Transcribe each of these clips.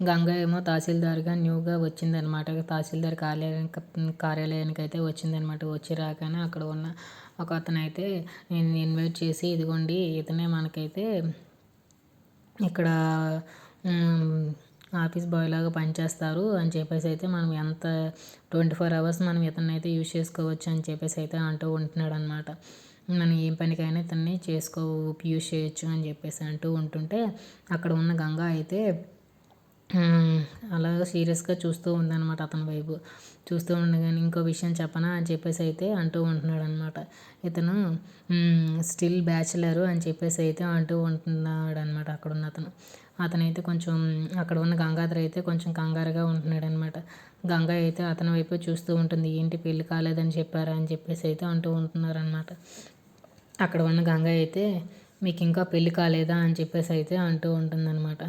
గంగ ఏమో తహసీల్దార్గా న్యూగా వచ్చిందనమాట. తహసీల్దార్ కార్యాలయానికి అయితే వచ్చిందనమాట. వచ్చి రాగానే అక్కడ ఉన్న ఒక అతనైతే ఇన్వైట్ చేసి, ఇదిగోండి ఇతనే మనకైతే ఇక్కడ ఆఫీస్ బాయ్ లాగా పనిచేస్తారు అని చెప్పేసి అయితే మనం ఎంత 24 అవర్స్ మనం ఇతన్నైతే యూజ్ చేసుకోవచ్చు అని చెప్పేసి అయితే అంటూ ఉంటున్నాడు అనమాట. మనం ఏ పనికైనా ఇతన్ని యూజ్ చేయొచ్చు అని చెప్పేసి అంటూ ఉంటుంటే అక్కడ ఉన్న గంగా అయితే అలాగా సీరియస్గా చూస్తూ ఉందన్నమాట అతని వైపు. చూస్తూ ఉండగానే ఇంకో విషయం చెప్పనా అని చెప్పేసి అయితే అంటూ ఉంటున్నాడు అనమాట. ఇతను స్టిల్ బ్యాచిలరు అని చెప్పేసి అయితే అంటూ ఉంటున్నాడు అనమాట అక్కడున్న అతనైతే కొంచెం అక్కడ ఉన్న గంగాధర్ అయితే కొంచెం కంగారుగా ఉంటున్నాడు అనమాట. గంగా అయితే అతని వైపు చూస్తూ ఉంటుంది. ఏంటి పెళ్ళి కాలేదని చెప్పారా అని చెప్పేసి అయితే అంటూ ఉంటున్నారనమాట. అక్కడ ఉన్న గంగా అయితే మీకు ఇంకా పెళ్ళి కాలేదా అని చెప్పేసి అయితే అంటూ ఉంటుందన్నమాట.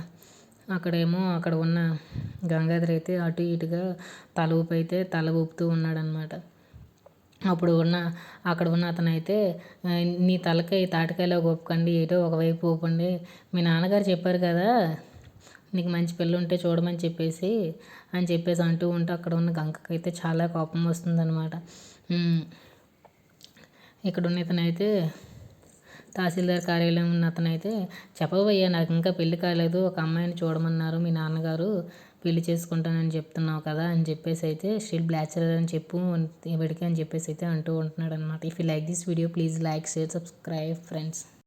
అక్కడ ఉన్న గంగాధర్ అయితే అటు ఇటుగా తల ఊపుతూ ఉన్నాడనమాట. అక్కడ ఉన్న అతనైతే నీ తలకి తాటికాయలో ఊపకండి, ఏటో ఒకవైపు ఊపండి, మీ నాన్నగారు చెప్పారు కదా నీకు మంచి పిల్ల ఉంటే చూడమని చెప్పేసి అంటూ ఉంటే అక్కడ ఉన్న గంగకైతే చాలా కోపం వస్తుందన్నమాట. ఇక్కడ ఉన్న ఇతనైతే తహసీల్దార్ కార్యాలయం ఉన్న అతనైతే చెప్పవయ్యా, నాకు ఇంకా పెళ్ళి కాలేదు, ఒక అమ్మాయిని చూడమన్నారు మీ నాన్నగారు, పెళ్లి చేసుకుంటానని చెప్తున్నావు కదా అని చెప్పేసి అయితే స్టిల్ బ్యాచిలర్ అని చెప్పు వీడికి అని చెప్పేసి అయితే అంటూ ఉంటున్నాడు అనమాట. If you like this video please like, share, subscribe friends.